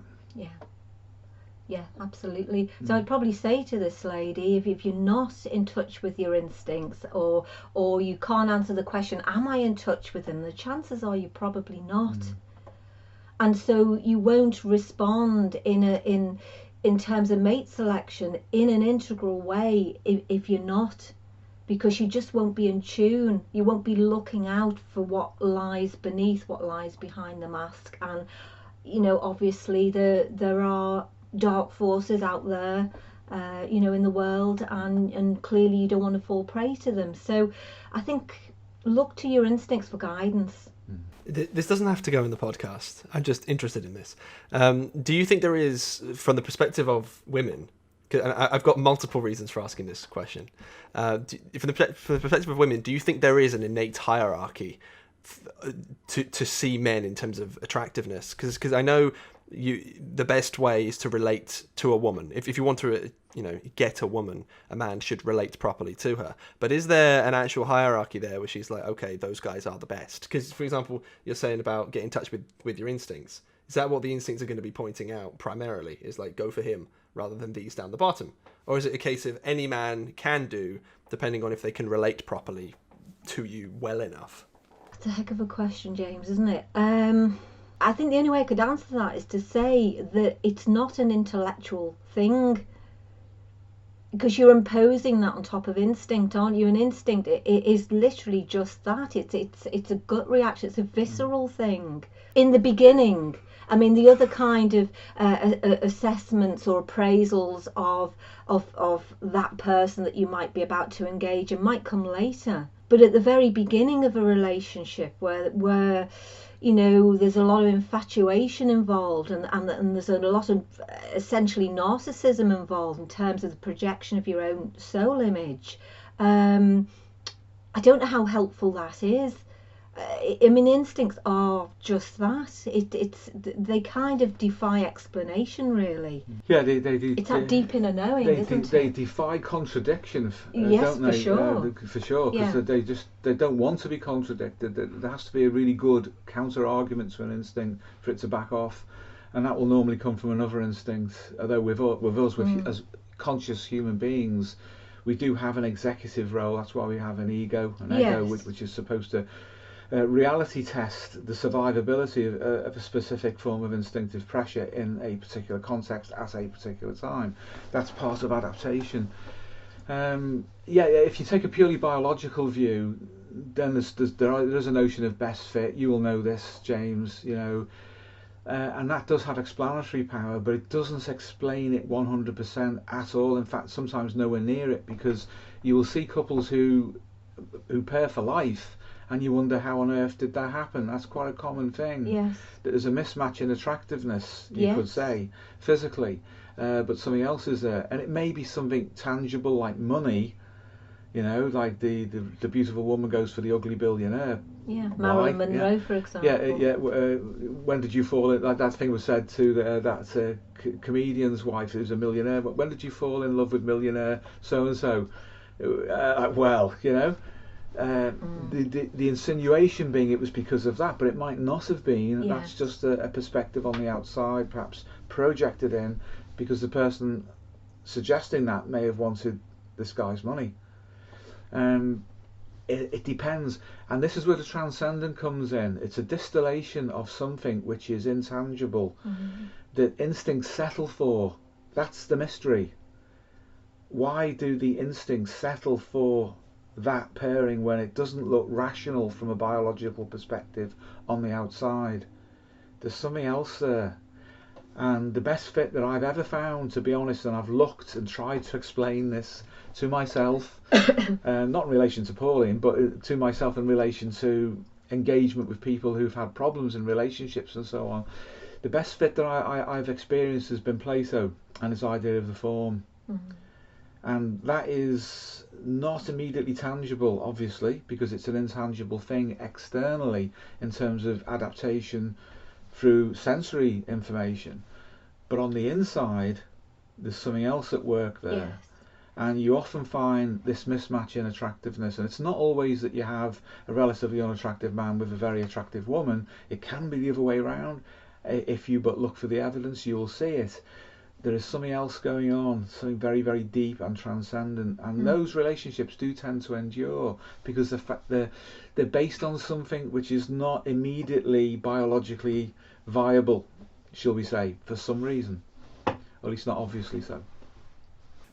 Yeah, absolutely. So I'd probably say to this lady, if you're not in touch with your instincts, or you can't answer the question, am I in touch with them, the chances are you're probably not. And so you won't respond in terms of mate selection in an integral way if you're not, because you just won't be in tune. You won't be looking out for what lies beneath, what lies behind the mask. And obviously there are dark forces out there in the world, and clearly you don't want to fall prey to them. So I think look to your instincts for guidance. This doesn't have to go in the podcast. I'm just interested in this. Do you think there is, from the perspective of women, and I've got multiple reasons for asking this question, from the perspective of women, do you think there is an innate hierarchy to see men in terms of attractiveness? Because I know the best way is to relate to a woman. If you want to get a woman, a man should relate properly to her. But is there an actual hierarchy there where she's like, okay, those guys are the best? Because, for example, you're saying about getting in touch with your instincts. Is that what the instincts are going to be pointing out primarily? Is like, go for him rather than these down the bottom? Or is it a case of any man can do, depending on if they can relate properly to you well enough? That's a heck of a question, James, isn't it? I think the only way I could answer that is to say that it's not an intellectual thing, because you're imposing that on top of instinct, aren't you? An instinct, it is literally just that. It's a gut reaction. It's a visceral thing. In the beginning, I mean, the other kind of assessments or appraisals of that person that you might be about to engage in might come later. But at the very beginning of a relationship, where there's a lot of infatuation involved, and there's a lot of essentially narcissism involved in terms of the projection of your own soul image. I don't know how helpful that is. I mean, instincts are just that. They kind of defy explanation, really. Yeah, it's that deep inner knowing, isn't it? They defy contradiction, yes, don't they? For sure, because they don't want to be contradicted. There has to be a really good counter argument to an instinct for it to back off, and that will normally come from another instinct. Although with us, as conscious human beings, we do have an executive role. That's why we have an ego, which is supposed to reality test the survivability of a specific form of instinctive pressure in a particular context at a particular time. That's part of adaptation. If you take a purely biological view, then there's a notion of best fit. You will know this, James, and that does have explanatory power, but it doesn't explain it 100% at all. In fact, sometimes nowhere near it, because you will see couples who pair for life, and you wonder how on earth did that happen. That's quite a common thing. Yes. There's a mismatch in attractiveness, you could say, physically, but something else is there. And it may be something tangible like money, like the beautiful woman goes for the ugly billionaire. Yeah, Marilyn Monroe, for example. When did you fall in, like that thing was said to that comedian's wife who's a millionaire, when did you fall in love with millionaire so-and-so? The insinuation being it was because of that, but it might not have been. Yes. That's just a perspective on the outside, perhaps projected in, because the person suggesting that may have wanted this guy's money. It depends, and this is where the transcendent comes in. It's a distillation of something which is intangible, that instincts settle for. That's the mystery. Why do the instincts settle for that pairing when it doesn't look rational from a biological perspective on the outside? There's something else there. And the best fit that I've ever found, to be honest, and I've looked and tried to explain this to myself, not in relation to Pauline, but to myself in relation to engagement with people who've had problems in relationships and so on. The best fit that I've experienced has been Plato and his idea of the form. And that is not immediately tangible, obviously, because it's an intangible thing externally in terms of adaptation through sensory information. But on the inside, there's something else at work there. Yes. And you often find this mismatch in attractiveness. And it's not always that you have a relatively unattractive man with a very attractive woman. It can be the other way around. If you but look for the evidence, you'll see it. There is something else going on, something very, very deep and transcendent, and those relationships do tend to endure because they're based on something which is not immediately biologically viable, shall we say, for some reason, or at least not obviously so.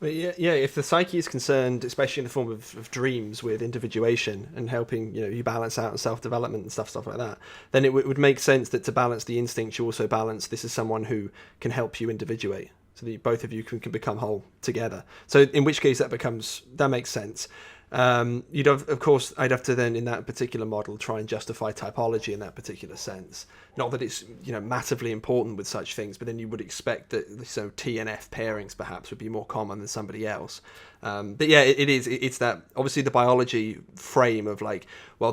But yeah. If the psyche is concerned, especially in the form of dreams, with individuation and helping you balance out and self-development and stuff like that, then it would make sense that to balance the instincts, you also balance this is someone who can help you individuate, so that both of you can become whole together. So in which case that makes sense. Of course, I'd have to then, in that particular model, try and justify typology in that particular sense. Not that it's massively important with such things, but then you would expect that T and F pairings perhaps would be more common than somebody else. But yeah, it's that obviously the biology frame of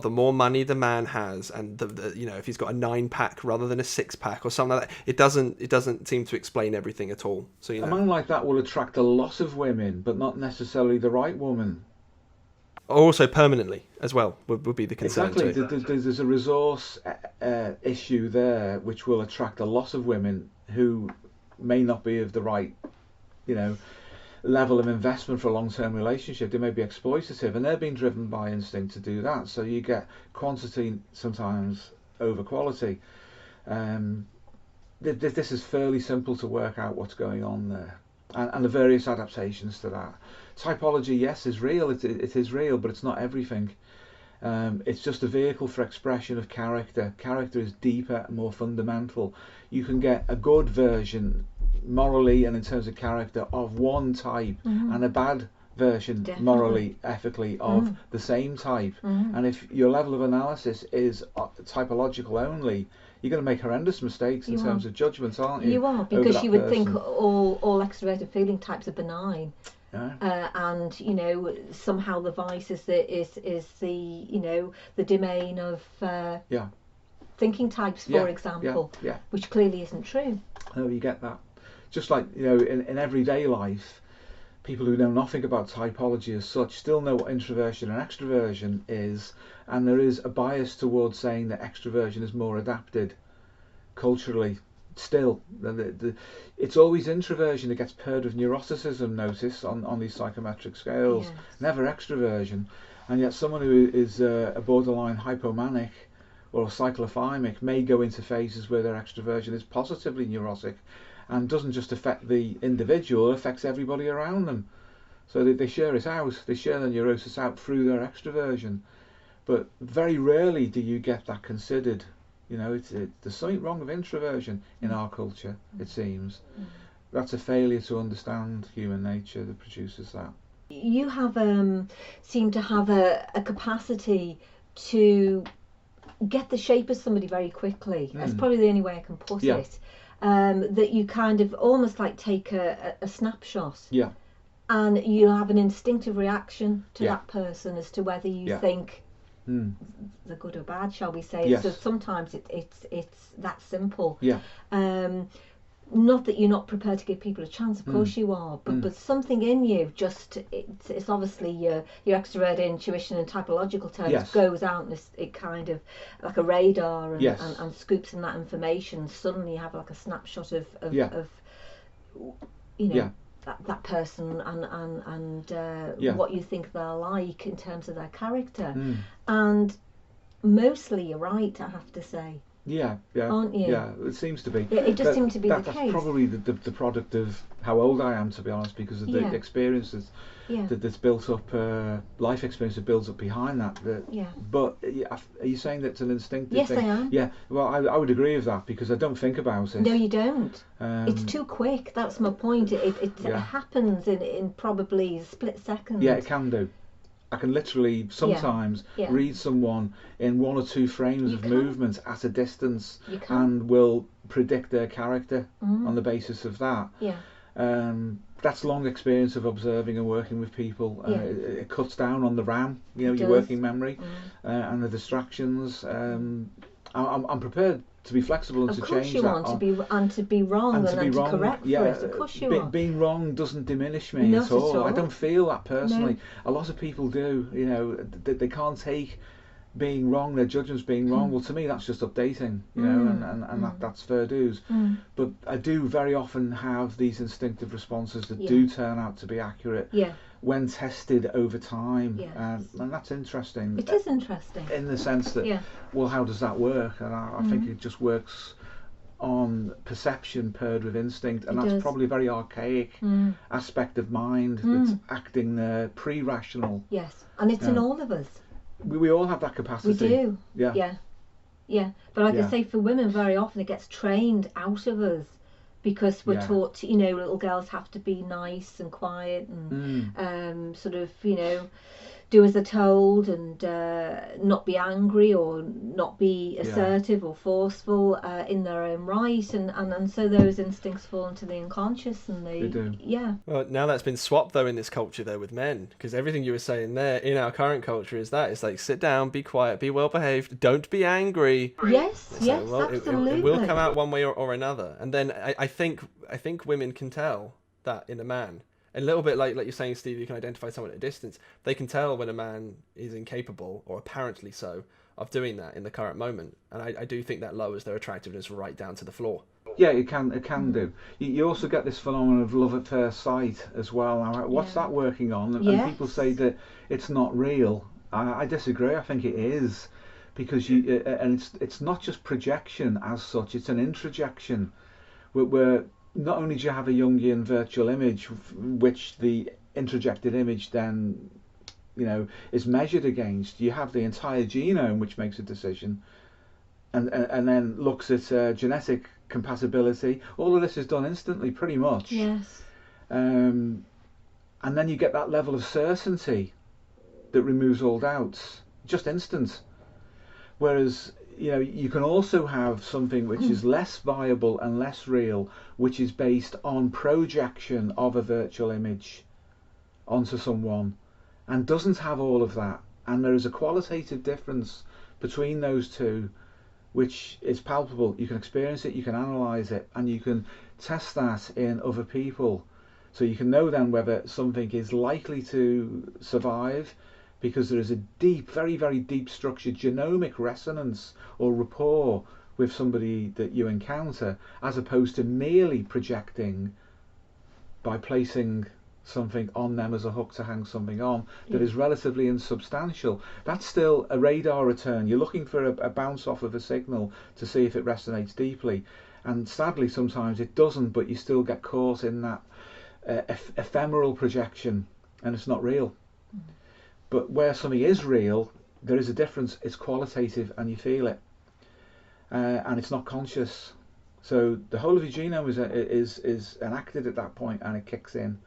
the more money the man has, and if he's got a 9-pack rather than a 6-pack or something like that, it doesn't seem to explain everything at all. So a man like that will attract a lot of women, but not necessarily the right woman. Also permanently as well would be the concern. Exactly. Too. There's a resource issue there which will attract a lot of women who may not be of the right level of investment for a long-term relationship. They may be exploitative, and they're being driven by instinct to do that. So you get quantity sometimes over quality. This is fairly simple to work out what's going on there, and the various adaptations to that. Typology, yes, is real. It is real, but it's not everything. It's just a vehicle for expression of character. Character is deeper and more fundamental. You can get a good version, morally and in terms of character, of one type, and a bad version, morally, ethically, of the same type. And if your level of analysis is typological only, you're going to make horrendous mistakes in terms of judgments, aren't you? You are, because you would person. think all extroverted feeling types are benign. Yeah. And somehow the vice is the domain of thinking types, for example, which clearly isn't true. Oh, you get that. Just like in everyday life, people who know nothing about typology as such still know what introversion and extroversion is, and there is a bias towards saying that extroversion is more adapted culturally. Still, it's always introversion that gets paired with neuroticism, notice, on these psychometric scales. Yes. Never extroversion. And yet someone who is a borderline hypomanic or a cyclothymic may go into phases where their extroversion is positively neurotic and doesn't just affect the individual, it affects everybody around them. So they share it out, they share the neurosis out through their extroversion. But very rarely do you get that considered. There's something wrong with introversion in our culture, it seems. That's a failure to understand human nature that produces that. You have seem to have a capacity to get the shape of somebody very quickly. That's probably the only way I can put it. That you kind of almost take a snapshot. Yeah. And you have an instinctive reaction to that person as to whether you think the good or bad, shall we say. Yes. So sometimes it's that simple. Yeah. not that you're not prepared to give people a chance, of course you are, but something in you just, it's obviously your extrovert intuition and typological terms goes out, and it kind of like a radar, and scoops in that information. Suddenly you have like a snapshot of you know, that person and what you think they're like in terms of their character. And mostly you're right, I have to say. Aren't you? Yeah, it seems to be. It does seem to be the case. That's probably the product of how old I am, to be honest, because of the experiences that's built up, life experience that builds up behind that. But are you saying that's an instinctive thing? Yes, I am. Yeah, well, I would agree with that, because I don't think about it. No, you don't. It's too quick. That's my point. It happens in probably a split second. Yeah, it can do. I can literally sometimes read someone in 1 or 2 frames of movement at a distance, and will predict their character on the basis of that. That's long experience of observing and working with people. It cuts down on the RAM, your working memory, and the distractions. I'm prepared to be flexible and to change that. Of course you want to be wrong and to correct for it. Of course you are. Being wrong doesn't diminish me at all. I don't feel that personally. No. A lot of people do. They can't take being wrong, their judgments being wrong. Well, to me, that's just updating. And that's fair dues. But I do very often have these instinctive responses that do turn out to be accurate. When tested over time, and that's interesting. It is interesting in the sense that, well, how does that work? And I think it just works on perception paired with instinct, and that's probably a very archaic aspect of mind that's acting there, pre-rational. Yes, and it's in all of us. We all have that capacity. We do. Yeah. But like I say, for women, very often it gets trained out of us. Because we're taught, little girls have to be nice and quiet and sort of, do as they're told, and not be angry or not be assertive or forceful in their own right, and so those instincts fall into the unconscious, and they do. Well, now that's been swapped though in this culture though with men, because everything you were saying there in our current culture is that it's like, sit down, be quiet, be well behaved, don't be angry. Yes, absolutely. It will come out one way or another, and then I think women can tell that in a man. A little bit like you're saying, Steve, you can identify someone at a distance. They can tell when a man is incapable, or apparently so, of doing that in the current moment. And I do think that lowers their attractiveness right down to the floor. Yeah, it can do. You also get this phenomenon of love at first sight as well. Now, what's that working on? And people say that it's not real. I disagree. I think it is, because and it's not just projection as such. It's an introjection, where not only do you have a Jungian virtual image, which the introjected image then, is measured against. You have the entire genome, which makes a decision, and then looks at genetic compatibility. All of this is done instantly, pretty much. Yes. And then you get that level of certainty that removes all doubts, just instant. Whereas, you can also have something which is less viable and less real, which is based on projection of a virtual image onto someone, and doesn't have all of that. And there is a qualitative difference between those two, which is palpable. You can experience it, you can analyse it, and you can test that in other people. So you can know then whether something is likely to survive, because there is a deep, very, very deep structured genomic resonance or rapport with somebody that you encounter, as opposed to merely projecting by placing something on them as a hook to hang something on that is relatively insubstantial. That's still a radar return. You're looking for a bounce off of a signal to see if it resonates deeply, and sadly sometimes it doesn't, but you still get caught in that ephemeral projection, and it's not real. But where something is real, there is a difference. It's qualitative, and you feel it, and it's not conscious. So the whole of your genome is enacted at that point, and it kicks in.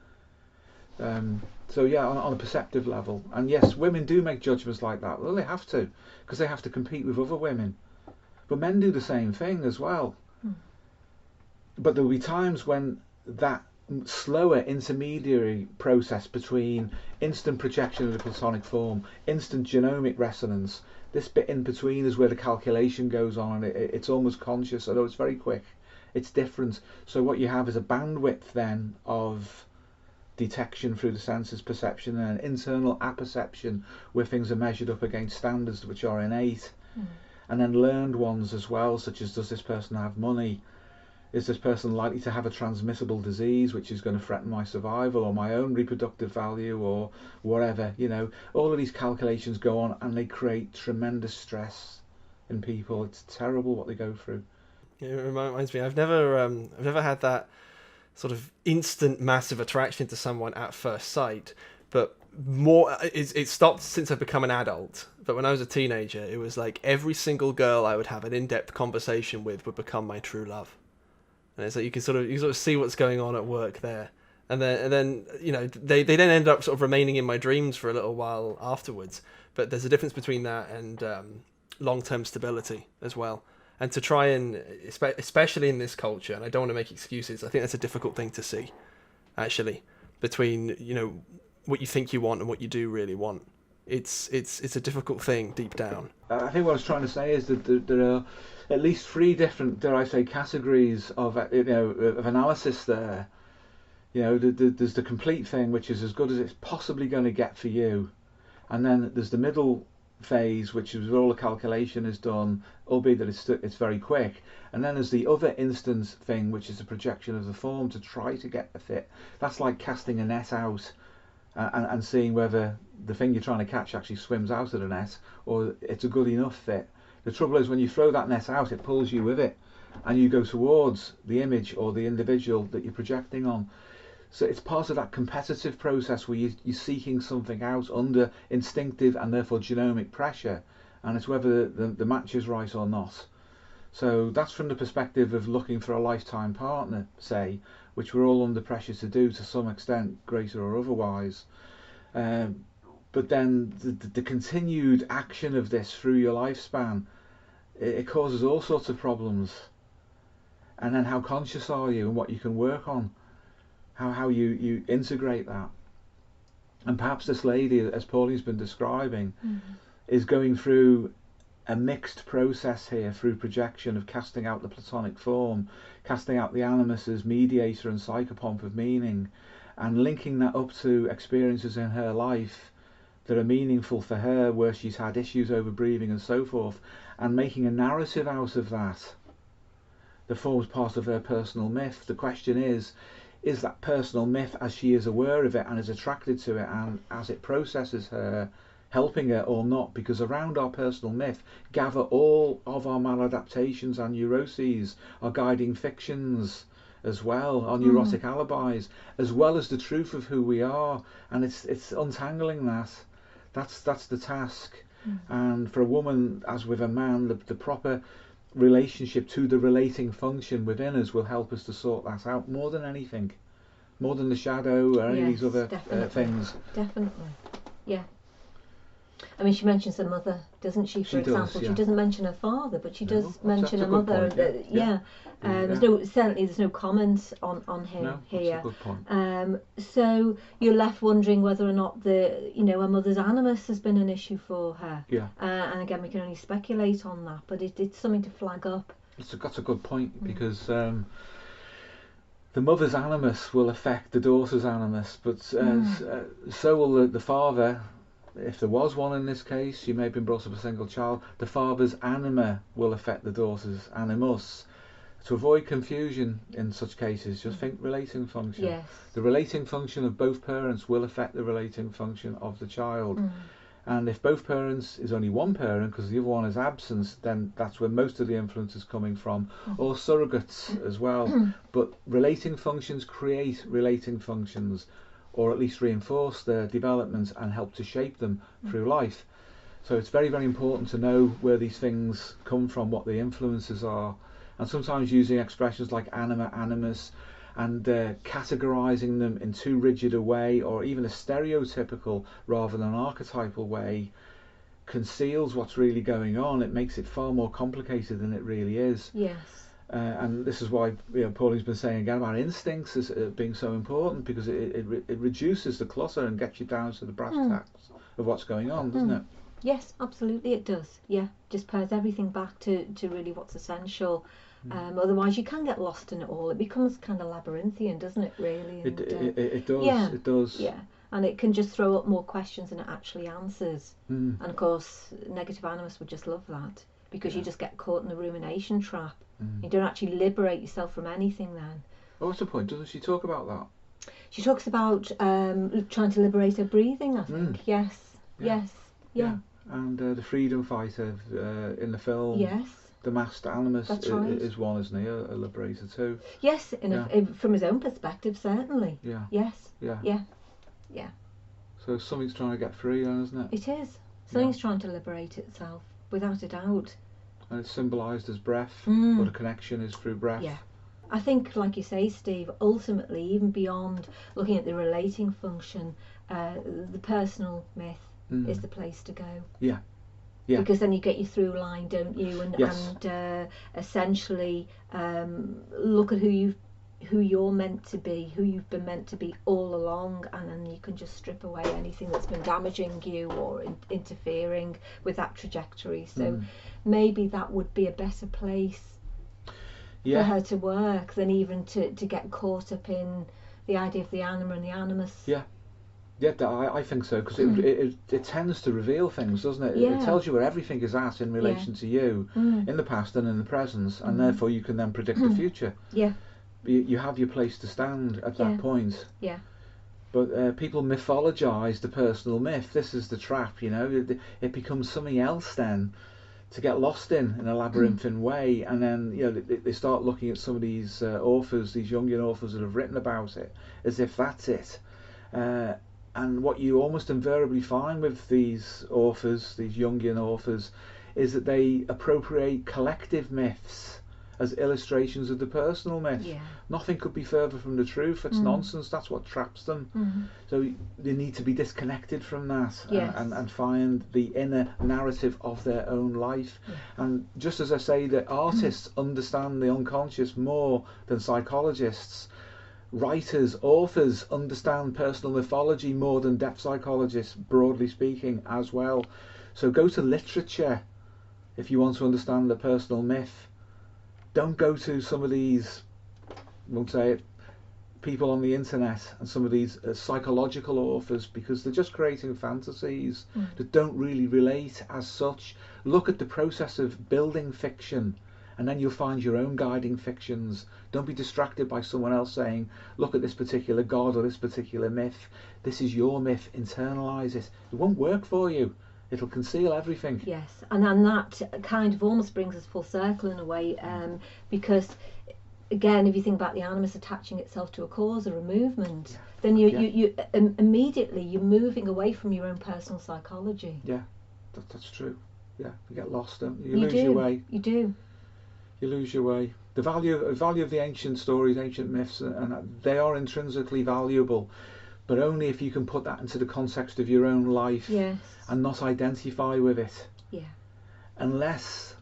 So yeah, on a perceptive level. And yes, women do make judgments like that. Well, they have to, because they have to compete with other women. But men do the same thing as well. But there will be times when that slower intermediary process between instant projection of the platonic form, instant genomic resonance, this bit in between is where the calculation goes on, and it's almost conscious, although it's very quick. It's different. So what you have is a bandwidth then of detection through the senses, perception, and an internal apperception where things are measured up against standards which are innate, and then learned ones as well, such as, does this person have money? Is this person likely to have a transmissible disease which is going to threaten my survival or my own reproductive value or whatever? You know, all of these calculations go on and they create tremendous stress in people. It's terrible what they go through. It reminds me, I've never had that sort of instant massive attraction to someone at first sight, but more it stopped since I've become an adult. But when I was a teenager, it was like every single girl I would have an in-depth conversation with would become my true love. And it's like you sort of see what's going on at work there, and then you know they then end up sort of remaining in my dreams for a little while afterwards. But there's a difference between that and long-term stability as well. And to try and, especially in this culture, and I don't want to make excuses, I think that's a difficult thing to see, actually, between, you know, what you think you want and what you do really want. It's a difficult thing deep down. I think what I was trying to say is that there are at least 3 different, dare I say, categories of, you know, of analysis there. You know, there's the complete thing, which is as good as it's possibly going to get for you, and then there's the middle phase, which is where all the calculation is done, albeit that it's very quick, and then there's the other instance thing, which is a projection of the form to try to get the fit. That's like casting a net out and seeing whether the thing you're trying to catch actually swims out of the net or it's a good enough fit. The trouble is when you throw that net out, it pulls you with it and you go towards the image or the individual that you're projecting on. So it's part of that competitive process where you're seeking something out under instinctive and therefore genomic pressure, and it's whether the match is right or not. So that's from the perspective of looking for a lifetime partner, say, which we're all under pressure to do to some extent, greater or otherwise. But then the continued action of this through your lifespan, it causes all sorts of problems. And then how conscious are you and what you can work on? How you integrate that. And perhaps this lady, as Pauline's been describing, is going through a mixed process here through projection of casting out the Platonic form, casting out the Animus as mediator and psychopomp of meaning, and linking that up to experiences in her life that are meaningful for her, where she's had issues over breathing and so forth, and making a narrative out of that that forms part of her personal myth. The question is that personal myth, as she is aware of it and is attracted to it, and as it processes her, helping her or not? Because around our personal myth gather all of our maladaptations and neuroses, our guiding fictions as well, our neurotic alibis, as well as the truth of who we are. And it's untangling that. That's the task. And for a woman, as with a man, the proper relationship to the relating function within us will help us to sort that out more than anything, more than the shadow or any of these other things. Definitely, yeah. I mean, she mentions her mother, doesn't she? For example, yeah. She doesn't mention her father, but she does mention her good mother. point, yeah. There's no comment on him here. That's a good point. So you're left wondering whether or not her mother's animus has been an issue for her. Yeah. And again, we can only speculate on that, but it's something to flag up. That's a good point, because the mother's animus will affect the daughter's animus, but so will the father. If there was one in this case, she may have been brought up a single child, the father's anima will affect the daughter's animus. To avoid confusion in such cases, just think relating function. Yes. The relating function of both parents will affect the relating function of the child. And if both parents is only one parent because the other one is absent, then that's where most of the influence is coming from, or surrogates as well. But relating functions create relating functions, or at least reinforce their development and help to shape them through life. So it's very, very important to know where these things come from, what the influences are, and sometimes using expressions like anima, animus, and categorizing them in too rigid a way, or even a stereotypical rather than an archetypal way, conceals what's really going on. It makes it far more complicated than it really is. Yes. And this is why Pauline's been saying again about instincts as being so important, because it reduces the clutter and gets you down to the brass tacks of what's going on, doesn't it? Yes, absolutely it does. Yeah, just pares everything back to really what's essential. Otherwise you can get lost in it all. It becomes kind of labyrinthian, doesn't it, really? And, It does, yeah, it does. Yeah, and it can just throw up more questions than it actually answers. And of course, negative animus would just love that, because you just get caught in the rumination trap. You don't actually liberate yourself from anything then. Oh, what's the point? Doesn't she talk about that? She talks about trying to liberate her breathing, I think. Yes. And the freedom fighter in the film. Yes. The master Animus right. is one, isn't he? A liberator too. Yes, from his own perspective, certainly. Yeah. Yes. Yeah. So something's trying to get free, then, isn't it? It is. Something's trying to liberate itself, without a doubt. And it's symbolised as breath. What a connection is through breath. Yeah. I think, like you say, Steve, ultimately, even beyond looking at the relating function, the personal myth is the place to go. Yeah. Because then you get your through line, don't you? And essentially look at who you're meant to be, who you've been meant to be all along, and then you can just strip away anything that's been damaging you or interfering with that trajectory. So maybe that would be a better place for her to work than even to get caught up in the idea of the anima and the animus. Yeah, I think so, because it tends to reveal things, doesn't it? Yeah. It tells you where everything is at in relation to you, in the past and in the present, and therefore you can then predict the future. Yeah. You have your place to stand at that point. Yeah. But people mythologise the personal myth. This is the trap, you know. It becomes something else then to get lost in a labyrinthine way, and then they start looking at some of these authors, these Jungian authors that have written about it, as if that's it. And what you almost invariably find with these authors, these Jungian authors, is that they appropriate collective myths as illustrations of the personal myth. Yeah. Nothing could be further from the truth. It's nonsense. That's what traps them. So they need to be disconnected from that and find the inner narrative of their own life. And just as I say that artists understand the unconscious more than psychologists, writers, authors understand personal mythology more than depth psychologists, broadly speaking, as well. So go to literature if you want to understand the personal myth. Don't go to some of these, I won't say it, people on the internet and some of these psychological authors, because they're just creating fantasies that don't really relate as such. Look at the process of building fiction, and then you'll find your own guiding fictions. Don't be distracted by someone else saying, look at this particular god or this particular myth. This is your myth, internalise it. It won't work for you. It'll conceal everything. Yes, and then that kind of almost brings us full circle in a way, because again, if you think about the animus attaching itself to a cause or a movement, then you immediately you're moving away from your own personal psychology. Yeah, that's true. Yeah, you get lost, don't you? You lose your way. You do. You lose your way. The value of the ancient stories, ancient myths, and they are intrinsically valuable, but only if you can put that into the context of your own life and not identify with it. Yeah. Unless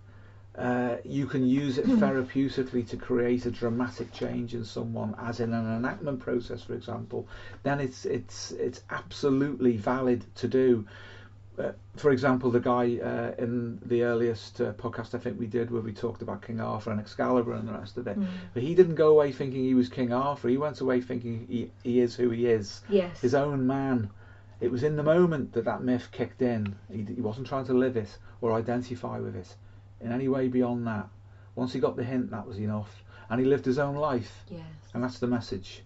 you can use it therapeutically to create a dramatic change in someone, as in an enactment process, for example, then it's absolutely valid to do. For example, the guy in the earliest podcast I think we did, where we talked about King Arthur and Excalibur and the rest of it, but he didn't go away thinking he was King Arthur. He went away thinking he is who he is, his own man. It was in the moment that myth kicked in. He wasn't trying to live it or identify with it in any way beyond that. Once he got the hint, that was enough, and he lived his own life. And that's the message.